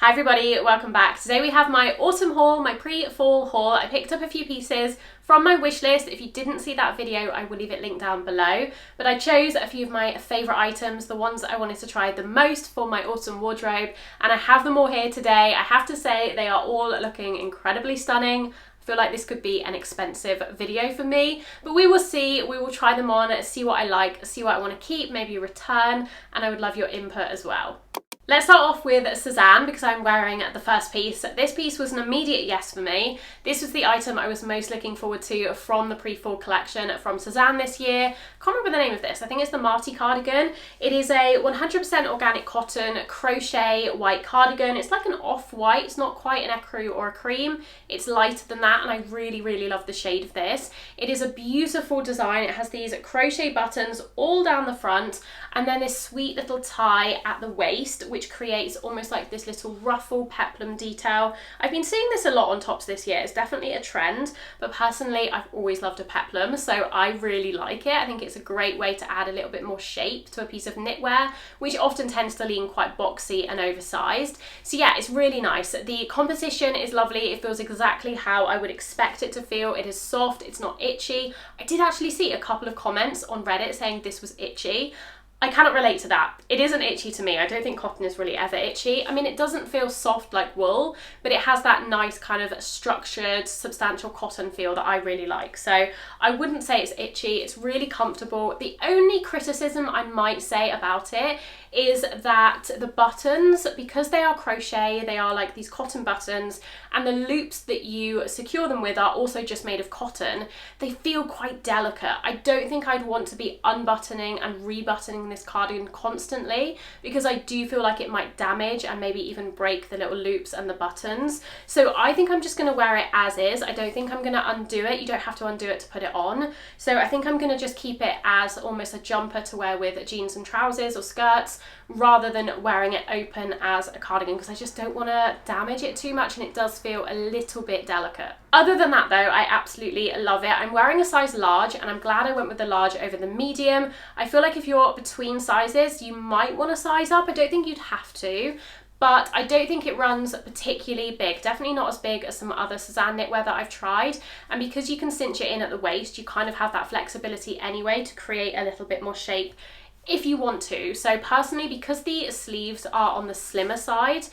Hi everybody, welcome back. Today we have my autumn haul, my pre-fall haul. I picked up a few pieces from my wish list. If you didn't see that video, I will leave it linked down below. But I chose a few of my favourite items, the ones that I wanted to try the most for my autumn wardrobe, and I have them all here today. I have to say they are all looking incredibly stunning. I feel like this could be an expensive video for me, but we will see. We will try them on, see what I like, see what I want to keep, maybe return, and I would love your input as well. Let's start off with Sessan because I'm wearing the first piece. This piece was an immediate yes for me. This was the item I was most looking forward to from the pre-fall collection from Sessan this year. I can't remember the name of this. I think it's the Marty cardigan. It is a 100% organic cotton crochet white cardigan. It's like an off-white. It's not quite an ecru or a cream. It's lighter than that, and I really, really love the shade of this. It is a beautiful design. It has these crochet buttons all down the front, and then this sweet little tie at the waist, which creates almost like this little ruffle peplum detail. I've been seeing this a lot on tops this year. It's definitely a trend, but personally I've always loved a peplum, so I really like it. I think it's a great way to add a little bit more shape to a piece of knitwear, which often tends to lean quite boxy and oversized. So yeah, it's really nice. The composition is lovely. It feels exactly how I would expect it to feel. It is soft, it's not itchy. I did actually see a couple of comments on Reddit saying this was itchy. I cannot relate to that. It isn't itchy to me. I don't think cotton is really ever itchy. I mean, it doesn't feel soft like wool, but it has that nice kind of structured, substantial cotton feel that I really like. So I wouldn't say it's itchy. It's really comfortable. The only criticism I might say about it is that the buttons, because they are crochet, they are like these cotton buttons, and the loops that you secure them with are also just made of cotton, they feel quite delicate. I don't think I'd want to be unbuttoning and rebuttoning this cardigan constantly, because I do feel like it might damage and maybe even break the little loops and the buttons. So I think I'm just going to wear it as is. I don't think I'm going to undo it. You don't have to undo it to put it on. So I think I'm going to just keep it as almost a jumper to wear with jeans and trousers or skirts, rather than wearing it open as a cardigan, because I just don't want to damage it too much, and it does feel a little bit delicate. Other than that though, I absolutely love it. I'm wearing a size large, and I'm glad I went with the large over the medium. I feel like if you're between sizes, you might want to size up. I don't think you'd have to, but I don't think it runs particularly big. Definitely not as big as some other Sessan knitwear that I've tried. And because you can cinch it in at the waist, you kind of have that flexibility anyway to create a little bit more shape if you want to. So personally, because the sleeves are on the slimmer side,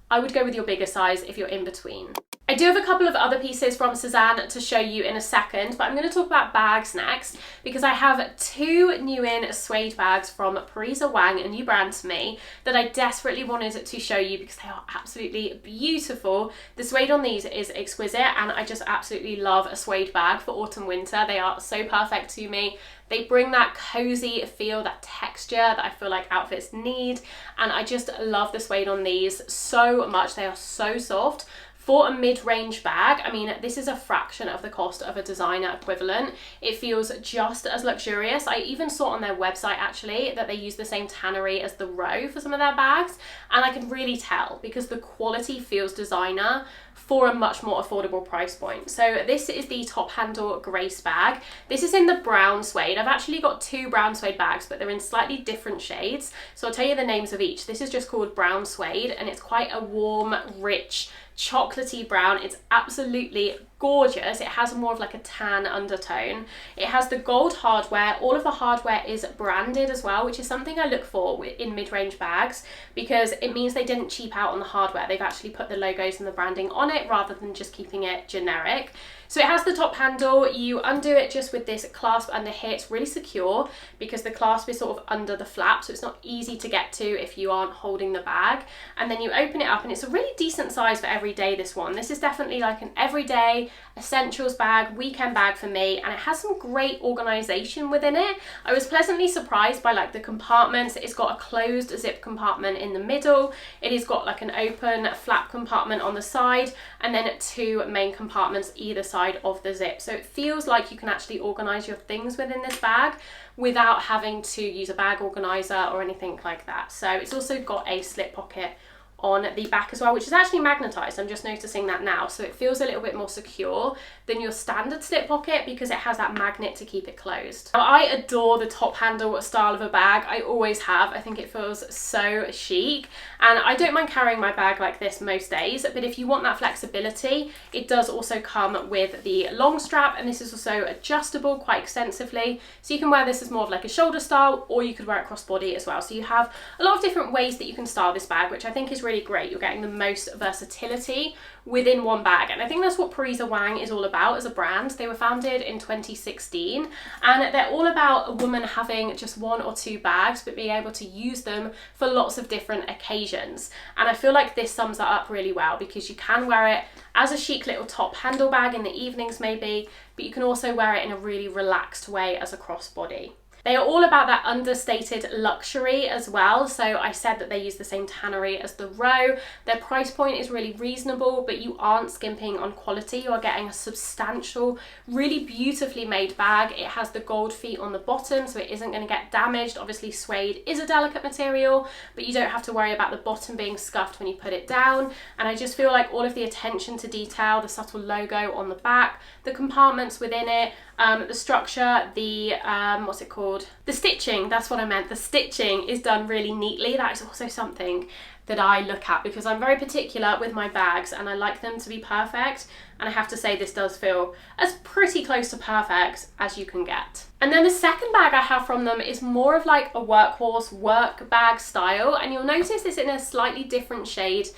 I would go with your bigger size if you're in between. I do have a couple of other pieces from Sessan to show you in a second, but I'm going to talk about bags next, because I have two new in suede bags from Parisa Wang, a new brand to me, that I desperately wanted to show you because they are absolutely beautiful. The suede on these is exquisite, and I just absolutely love a suede bag for autumn winter. They are so perfect to me. They bring that cozy feel, that texture that I feel like outfits need, and I just love the suede on these so much. They are so soft. For a mid-range bag, I mean, this is a fraction of the cost of a designer equivalent. It feels just as luxurious. I even saw on their website actually that they use the same tannery as the Row for some of their bags, and I can really tell because the quality feels designer for a much more affordable price point. So this is the top handle Grace bag. This is in the brown suede. I've actually got two brown suede bags, but they're in slightly different shades. So I'll tell you the names of each. This is just called brown suede, and it's quite a warm, rich, chocolatey brown. It's absolutely gorgeous. It has more of like a tan undertone. It has the gold hardware. All of the hardware is branded as well, which is something I look for in mid-range bags, because it means they didn't cheap out on the hardware. They've actually put the logos and the branding on it rather than just keeping it generic. So it has the top handle. You undo it just with this clasp under here. It's really secure because the clasp is sort of under the flap, so it's not easy to get to if you aren't holding the bag. And then you open it up, and it's a really decent size for every day, this one. This is definitely like an everyday essentials bag, weekend bag for me, and it has some great organization within it. I was pleasantly surprised by like the compartments. It's got a closed zip compartment in the middle. It has got like an open flap compartment on the side, and then two main compartments either side of the zip. So it feels like you can actually organize your things within this bag without having to use a bag organizer or anything like that. So it's also got a slip pocket on the back as well, which is actually magnetized. I'm just noticing that now, so it feels a little bit more secure than your standard slip pocket because it has that magnet to keep it closed. Now, I adore the top handle style of a bag. I always have. I think it feels so chic, and I don't mind carrying my bag like this most days, but if you want that flexibility, it does also come with the long strap, and this is also adjustable quite extensively, so you can wear this as more of like a shoulder style, or you could wear it crossbody as well. So you have a lot of different ways that you can style this bag, which I think is really great. You're getting the most versatility within one bag, and I think that's what Parisa Wang is all about as a brand. They were founded in 2016, and they're all about a woman having just one or two bags but being able to use them for lots of different occasions, and I feel like this sums that up really well because you can wear it as a chic little top handle bag in the evenings maybe, but you can also wear it in a really relaxed way as a crossbody. They are all about that understated luxury as well. So I said that they use the same tannery as the Row. Their price point is really reasonable, but you aren't skimping on quality. You are getting a substantial, really beautifully made bag. It has the gold feet on the bottom, so it isn't going to get damaged. Obviously, suede is a delicate material, but you don't have to worry about the bottom being scuffed when you put it down. And I just feel like all of the attention to detail, the subtle logo on the back, the compartments within it, the structure, the, what's it called? The stitching, that's what I meant. The stitching is done really neatly. That is also something that I look at because I'm very particular with my bags and I like them to be perfect. And I have to say this does feel as pretty close to perfect as you can get. And then the second bag I have from them is more of like a workhorse work bag style. And you'll notice this in a slightly different shade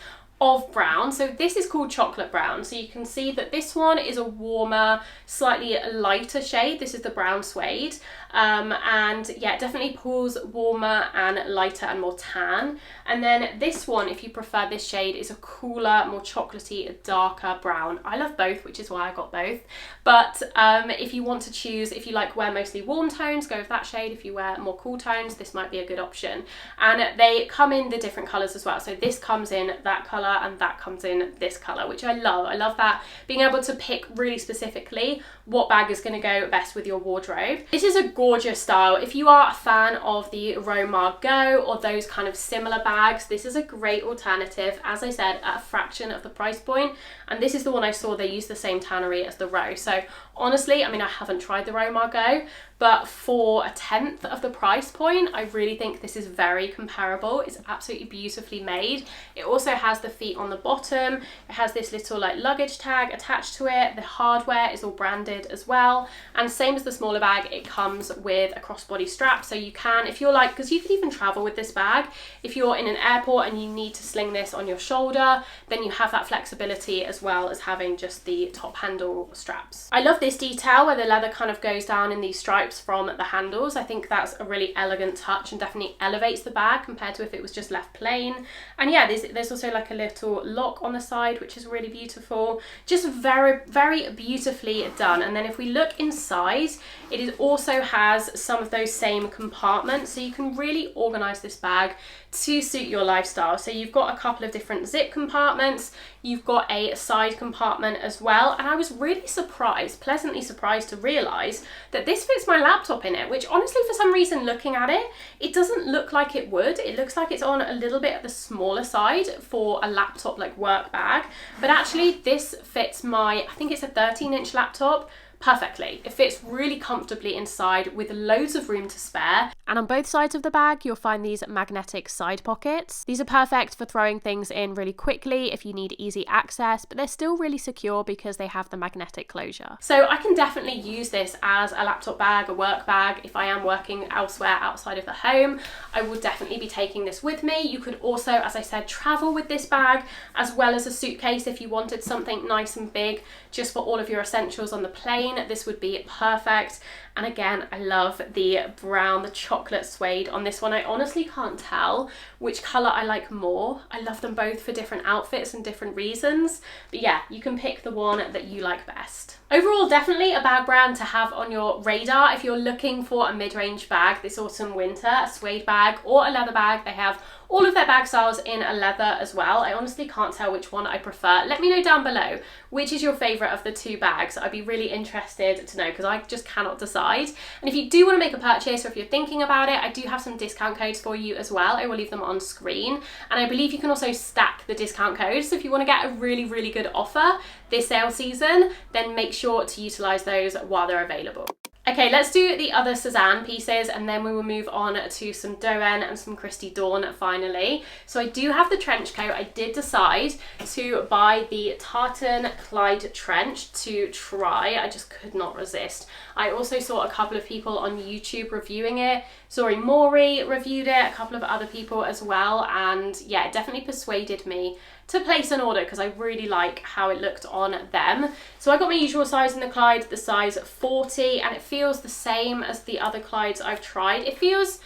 of brown. So this is called chocolate brown. So you can see that this one is a warmer, slightly lighter shade. This is the brown suede. And yeah, it definitely pulls warmer and lighter and more tan. And then this one, if you prefer this shade, is a cooler, more chocolatey, darker brown. I love both, which is why I got both. But if you want to choose, if you like wear mostly warm tones, go with that shade. If you wear more cool tones, this might be a good option. And they come in the different colours as well. So this comes in that colour and that comes in this colour, which I love. I love that, being able to pick really specifically what bag is going to go best with your wardrobe. This is a gorgeous style. If you are a fan of the Row Margot or those kind of similar bags, this is a great alternative, as I said, at a fraction of the price point. And this is the one I saw they use the same tannery as the Row. So honestly, I mean, I haven't tried the Row Margot, but for a 1/10 of the price point, I really think this is very comparable. It's absolutely beautifully made. It also has the feet on the bottom. It has this little like luggage tag attached to it. The hardware is all branded as well. And same as the smaller bag, it comes with a crossbody strap. So you can, if you're like, because you could even travel with this bag, if you're in an airport and you need to sling this on your shoulder, then you have that flexibility as well as having just the top handle straps. I love this detail where the leather kind of goes down in these stripes from the handles. I think that's a really elegant touch and definitely elevates the bag compared to if it was just left plain. And yeah, there's also like a little lock on the side, which is really beautiful. Just very, very beautifully done. And then if we look inside, it also has some of those same compartments, so you can really organize this bag to suit your lifestyle. So you've got a couple of different zip compartments, you've got a side compartment as well, and I was really surprised, pleasantly surprised to realize that this fits my laptop in it, which honestly for some reason looking at it, it doesn't look like it would. It looks like it's on a little bit of the smaller side for a laptop like work bag, but actually this fits my, I think it's a 13-inch laptop, perfectly. It fits really comfortably inside with loads of room to spare. And on both sides of the bag, you'll find these magnetic side pockets. These are perfect for throwing things in really quickly if you need easy access, but they're still really secure because they have the magnetic closure. So I can definitely use this as a laptop bag, a work bag. If I am working elsewhere outside of the home, I would definitely be taking this with me. You could also, as I said, travel with this bag as well as a suitcase if you wanted something nice and big just for all of your essentials on the plane. This would be perfect. And again, I love the brown, the chocolate suede on this one. I honestly can't tell which colour I like more. I love them both for different outfits and different reasons. But yeah, you can pick the one that you like best. Overall, definitely a bag brand to have on your radar if you're looking for a mid-range bag this autumn winter, a suede bag or a leather bag. They have all of their bag styles in a leather as well. I honestly can't tell which one I prefer. Let me know down below which is your favourite of the two bags. I'd be really interested to know because I just cannot decide. And if you do want to make a purchase or if you're thinking about it, I do have some discount codes for you as well. I will leave them on screen. And I believe you can also stack the discount codes. So if you want to get a really, really good offer this sale season, then make sure to utilise those while they're available. Okay, let's do the other Sessan pieces and then we will move on to some Doen and some Christy Dawn finally. So I do have the trench coat. I did decide to buy the tartan Clyde trench to try. I just could not resist. I also saw a couple of people on YouTube reviewing it. Sorry, Maury reviewed it, a couple of other people as well, and yeah, it definitely persuaded me to place an order because I really like how it looked on them. So I got my usual size in the Clyde, the size 40, and it feels the same as the other Clydes I've tried. It feels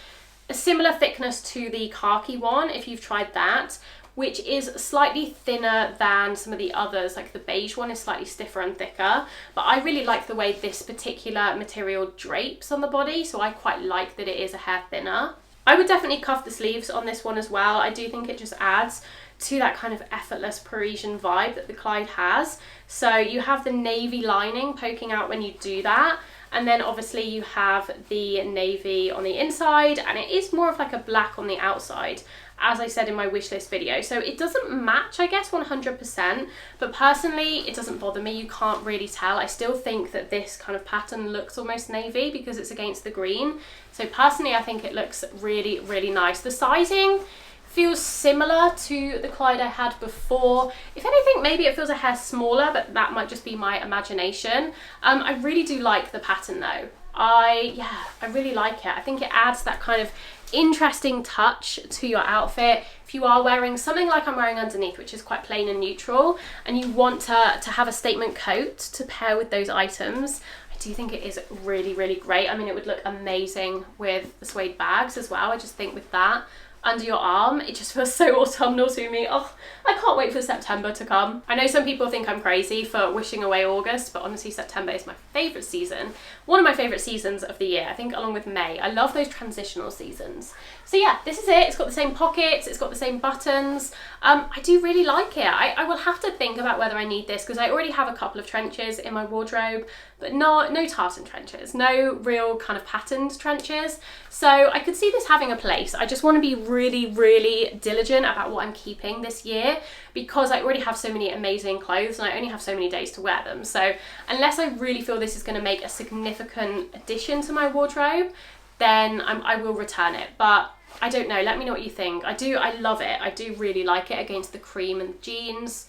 a similar thickness to the khaki one if you've tried that, which is slightly thinner than some of the others. Like the beige one is slightly stiffer and thicker, but I really like the way this particular material drapes on the body, so I quite like that it is a hair thinner. I would definitely cuff the sleeves on this one as well. I do think it just adds to that kind of effortless Parisian vibe that the Clyde has. So you have the navy lining poking out when you do that, and then obviously you have the navy on the inside, and it is more of like a black on the outside, as I said in my wishlist video. So it doesn't match, I guess, 100%, but personally it doesn't bother me. You can't really tell. I still think that this kind of pattern looks almost navy because it's against the green. So personally I think it looks really, really nice. The sizing feels similar to the Clyde I had before. If anything, maybe it feels a hair smaller, but that might just be my imagination. I really do like the pattern though. I really like it. I think it adds that kind of interesting touch to your outfit. If you are wearing something like I'm wearing underneath, which is quite plain and neutral, and you want to have a statement coat to pair with those items, I do think it is really, really great. I mean, it would look amazing with the suede bags as well. I just think with that under your arm, it just feels so autumnal to me. Oh, I can't wait for September to come. I know some people think I'm crazy for wishing away August, but honestly September is my favourite season. One of my favourite seasons of the year, I think, along with May. I love those transitional seasons. So yeah, this is it. It's got the same pockets, it's got the same buttons. I do really like it. I will have to think about whether I need this because I already have a couple of trenches in my wardrobe, but no tartan trenches, no real kind of patterned trenches. So I could see this having a place. I just want to be really, really diligent about what I'm keeping this year because I already have so many amazing clothes and I only have so many days to wear them. So unless I really feel this is going to make a significant addition to my wardrobe, then I will return it. But I don't know, let me know what you think. I love it. I do really like it against the cream and the jeans.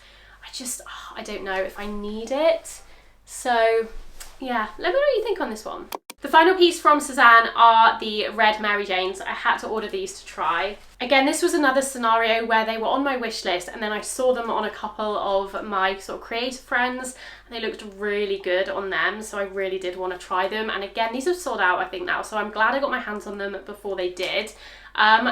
I don't know if I need it. So yeah, let me know what you think on this one. The final piece from Sessan are the red Mary Janes. I had to order these to try. Again, this was another scenario where they were on my wish list and then I saw them on a couple of my sort of creative friends and they looked really good on them, so I really did want to try them. And again, these have sold out I think now, so I'm glad I got my hands on them before they did.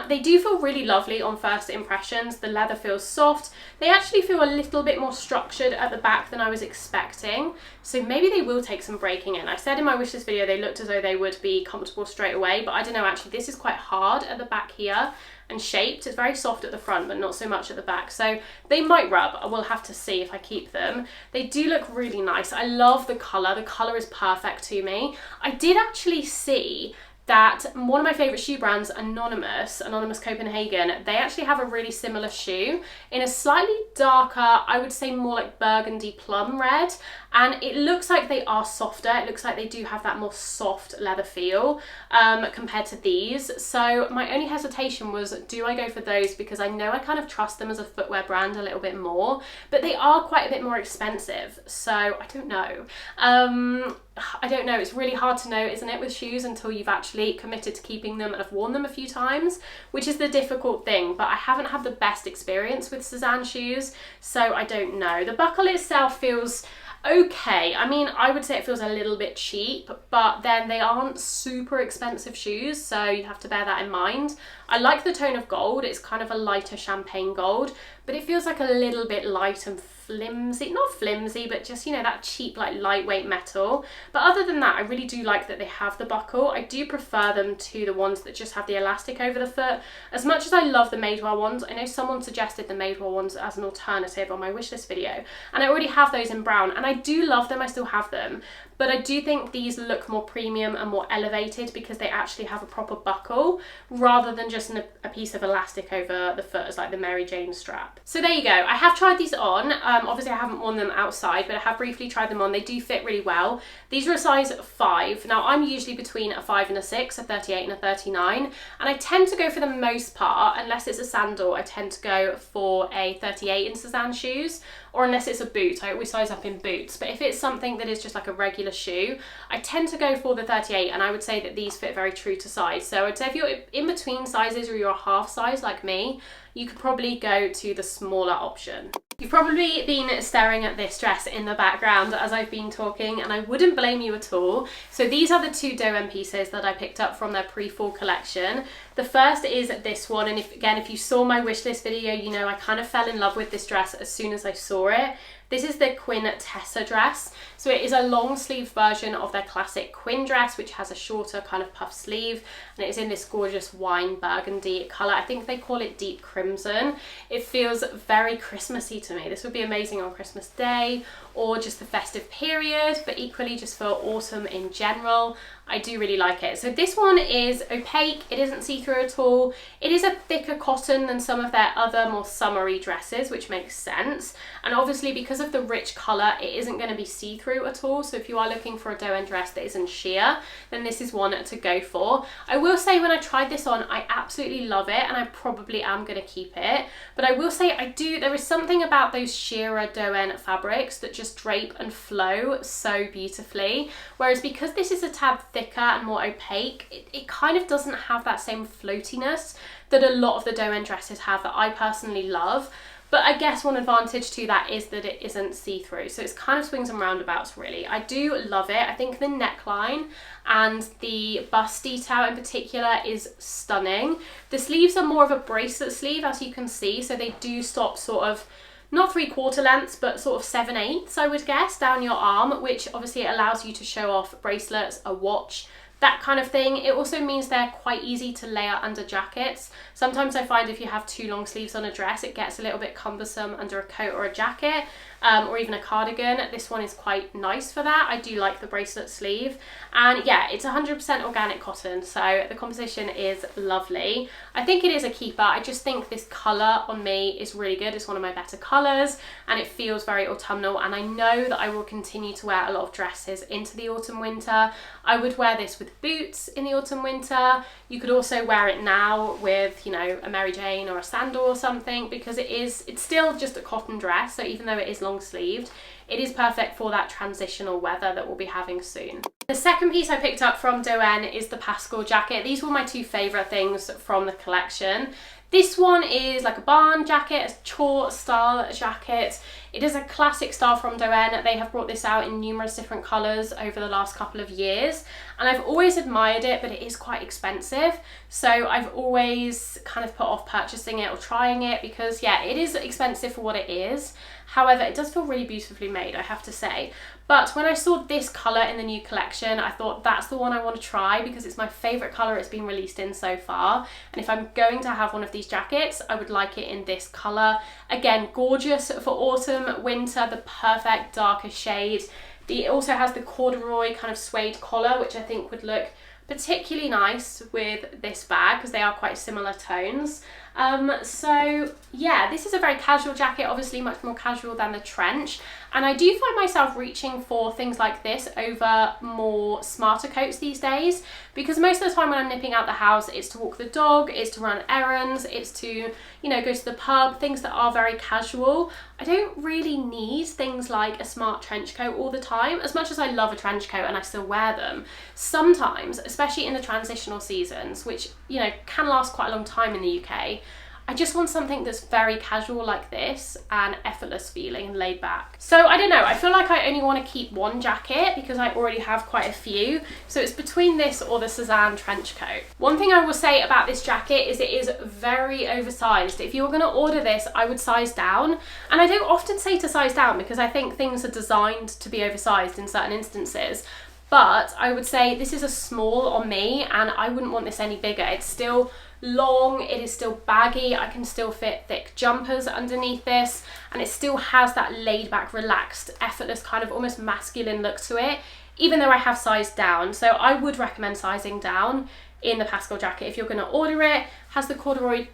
They do feel really lovely on first impressions. The leather feels soft. They actually feel a little bit more structured at the back than I was expecting, so maybe they will take some breaking in. I said in my wishlist video they looked as though they would be comfortable straight away, but I don't know, actually this is quite hard at the back here and shaped. It's very soft at the front but not so much at the back, so they might rub. I will have to see if I keep them. They do look really nice. I love the colour is perfect to me. I did actually see that one of my favourite shoe brands, Anonymous Copenhagen, they actually have a really similar shoe in a slightly darker, I would say more like burgundy plum red, and it looks like they are softer. It looks like they do have that more soft leather feel compared to these. So my only hesitation was, do I go for those? Because I know I kind of trust them as a footwear brand a little bit more, but they are quite a bit more expensive, so I don't know. I don't know, it's really hard to know, isn't it, with shoes until you've actually committed to keeping them and have worn them a few times, which is the difficult thing. But I haven't had the best experience with Sessan shoes, so I don't know. The buckle itself feels okay. I mean, I would say it feels a little bit cheap, but then they aren't super expensive shoes, so you have to bear that in mind. I like the tone of gold. It's kind of a lighter champagne gold, but it feels like a little bit light and flimsy, not flimsy, but just, you know, that cheap, like lightweight metal. But other than that, I really do like that they have the buckle. I do prefer them to the ones that just have the elastic over the foot. As much as I love the Madewell ones, I know someone suggested the Madewell ones as an alternative on my wishlist video, and I already have those in brown, and I do love them, I still have them. But I do think these look more premium and more elevated because they actually have a proper buckle rather than just a piece of elastic over the foot as like the Mary Jane strap. So there you go. I have tried these on. Obviously I haven't worn them outside, but I have briefly tried them on. They do fit really well. These are a size 5. Now I'm usually between a 5 and a 6, a 38 and a 39. And I tend to go for the most part, unless it's a sandal, I tend to go for a 38 in Sessan shoes. Or unless it's a boot, I always size up in boots. But if it's something that is just like a regular shoe, I tend to go for the 38, and I would say that these fit very true to size. So I'd say if you're in between sizes or you're a half size like me, you could probably go to the smaller option. You've probably been staring at this dress in the background as I've been talking, and I wouldn't blame you at all. So these are the 2 Doen pieces that I picked up from their pre-fall collection. The first is this one, and if you saw my wishlist video, you know I kind of fell in love with this dress as soon as I saw it. This is the Quintessa dress. So it is a long sleeve version of their classic Quinn dress, which has a shorter kind of puff sleeve, and it is in this gorgeous wine burgundy colour. I think they call it deep crimson. It feels very Christmassy to me. This would be amazing on Christmas Day or just the festive period, but equally just for autumn in general. I do really like it. So this one is opaque, it isn't see-through at all. It is a thicker cotton than some of their other more summery dresses, which makes sense. And obviously because of the rich colour, it isn't going to be see-through at all. So if you are looking for a Doen dress that isn't sheer, then this is one to go for. I will say when I tried this on, I absolutely love it, and I probably am going to keep it. But I will say there is something about those sheerer Doen fabrics that just drape and flow so beautifully. Whereas because this is a tad thicker and more opaque, it kind of doesn't have that same floatiness that a lot of the Doen dresses have that I personally love. But I guess one advantage to that is that it isn't see-through. So it's kind of swings and roundabouts really. I do love it. I think the neckline and the bust detail in particular is stunning. The sleeves are more of a bracelet sleeve, as you can see. So they do stop sort of not 3/4 lengths, but sort of 7/8, I would guess, down your arm, which obviously allows you to show off bracelets, a watch, that kind of thing. It also means they're quite easy to layer under jackets. Sometimes I find if you have too long sleeves on a dress, it gets a little bit cumbersome under a coat or a jacket, or even a cardigan. This one is quite nice for that. I do like the bracelet sleeve. And yeah, it's 100% organic cotton, so the composition is lovely. I think it is a keeper. I just think this colour on me is really good. It's one of my better colours, and it feels very autumnal, and I know that I will continue to wear a lot of dresses into the autumn winter. I would wear this with boots in the autumn winter. You could also wear it now with, you know, a Mary Jane or a sandal or something, because it's still just a cotton dress. So even though it is long sleeved, it is perfect for that transitional weather that we'll be having soon. The second piece I picked up from Doen is the Pascal jacket. These were my 2 favourite things from the collection. This one is like a barn jacket, a chore style jacket. It is a classic style from Doen. They have brought this out in numerous different colours over the last couple of years, and I've always admired it, but it is quite expensive. So I've always kind of put off purchasing it or trying it because, yeah, it is expensive for what it is. However, it does feel really beautifully made, I have to say. But when I saw this colour in the new collection, I thought that's the one I want to try because it's my favourite colour it's been released in so far. And if I'm going to have one of these jackets, I would like it in this colour. Again, gorgeous for autumn, winter, the perfect darker shade. It also has the corduroy kind of suede collar, which I think would look particularly nice with this bag because they are quite similar tones. So yeah, this is a very casual jacket, obviously much more casual than the trench, and I do find myself reaching for things like this over more smarter coats these days, because most of the time when I'm nipping out the house, it's to walk the dog, it's to run errands, it's to, you know, go to the pub, things that are very casual. I don't really need things like a smart trench coat all the time. As much as I love a trench coat and I still wear them, sometimes, especially in the transitional seasons, which, you know, can last quite a long time in the UK, I just want something that's very casual like this and effortless feeling and laid back. So I don't know, I feel like I only want to keep one jacket because I already have quite a few. So it's between this or the Sessan trench coat. One thing I will say about this jacket is it is very oversized. If you were going to order this, I would size down. And I don't often say to size down because I think things are designed to be oversized in certain instances. But I would say this is a small on me and I wouldn't want this any bigger. It's still long, it is still baggy, I can still fit thick jumpers underneath this, and it still has that laid back, relaxed, effortless kind of almost masculine look to it, even though I have sized down. So I would recommend sizing down in the Pascal jacket if you're going to order it. It has the corduroy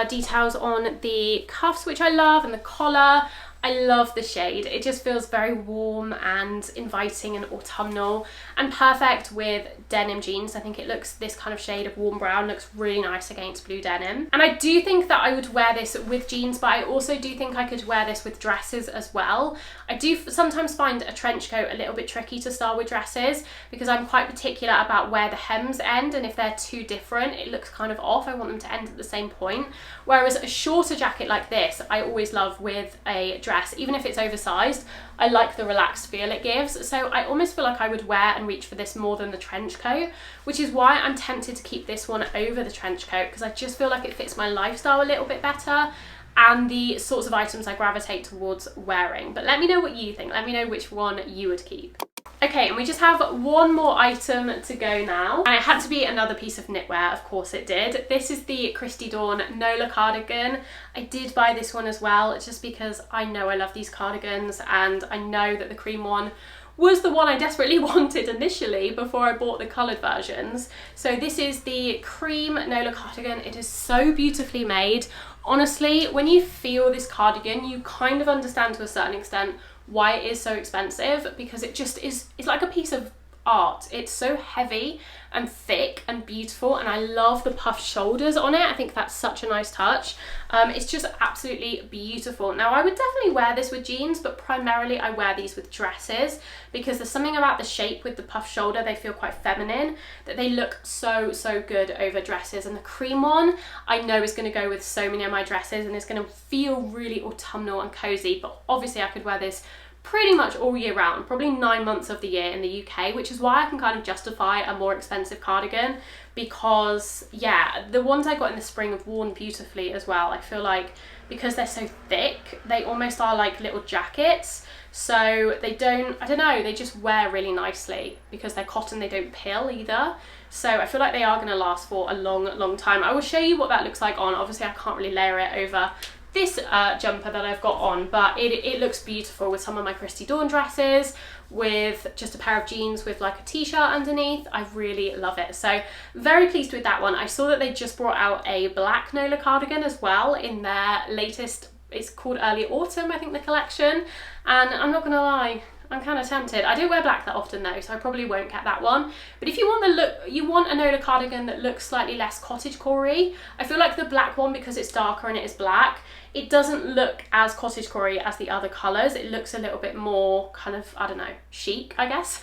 details on the cuffs, which I love, and the collar. I love the shade. It just feels very warm and inviting and autumnal and perfect with denim jeans. I think it looks, this kind of shade of warm brown looks really nice against blue denim. And I do think that I would wear this with jeans, but I also do think I could wear this with dresses as well. I do sometimes find a trench coat a little bit tricky to style with dresses because I'm quite particular about where the hems end, and if they're too different, it looks kind of off. I want them to end at the same point. Whereas a shorter jacket like this, I always love with a dress, even if it's oversized. I like the relaxed feel it gives, so I almost feel like I would wear and reach for this more than the trench coat, which is why I'm tempted to keep this one over the trench coat, because I just feel like it fits my lifestyle a little bit better and the sorts of items I gravitate towards wearing. But let me know what you think. Let me know which one you would keep. Okay, and we just have one more item to go now, and it had to be another piece of knitwear, of course it did. This is the Christy Dawn Nola cardigan. I did buy this one as well, just because I know I love these cardigans, and I know that the cream one was the one I desperately wanted initially before I bought the coloured versions. So this is the cream Nola cardigan. It is so beautifully made. Honestly, when you feel this cardigan, you kind of understand to a certain extent why it is so expensive, because it just is, it's like a piece of art. It's so heavy and thick and beautiful, and I love the puffed shoulders on it. I think that's such a nice touch. It's just absolutely beautiful. Now I would definitely wear this with jeans, but primarily I wear these with dresses because there's something about the shape with the puffed shoulder, they feel quite feminine, that they look so good over dresses. And the cream one I know is going to go with so many of my dresses and it's going to feel really autumnal and cozy. But obviously I could wear this pretty much all year round, probably 9 months of the year in the UK, which is why I can kind of justify a more expensive cardigan, because yeah, the ones I got in the spring have worn beautifully as well. I feel like because they're so thick, they almost are like little jackets, so they don't, I don't know, they just wear really nicely. Because they're cotton, they don't pill either, so I feel like they are going to last for a long time. I will show you what that looks like on. Obviously I can't really layer it over this jumper that I've got on, but it looks beautiful with some of my Christy Dawn dresses, with just a pair of jeans with like a t-shirt underneath. I really love it, so very pleased with that one. I saw that they just brought out a black Nola cardigan as well in their latest, it's called Early Autumn, I think, the collection, and I'm not gonna lie, I'm kind of tempted. I don't wear black that often though, so I probably won't get that one. But if you want the look, you want a Nola cardigan that looks slightly less cottagecore-y. I feel like the black one, because it's darker and it is black, it doesn't look as cottagecore-y as the other colours. It looks a little bit more kind of, I don't know, chic, I guess.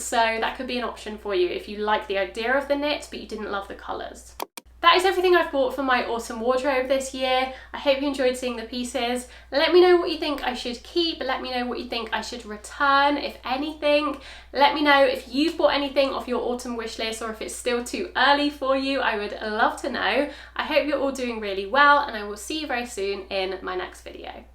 So that could be an option for you if you like the idea of the knit, but you didn't love the colours. That is everything I've bought for my autumn wardrobe this year. I hope you enjoyed seeing the pieces. Let me know what you think I should keep. Let me know what you think I should return, if anything. Let me know if you've bought anything off your autumn wish list, or if it's still too early for you. I would love to know. I hope you're all doing really well, and I will see you very soon in my next video.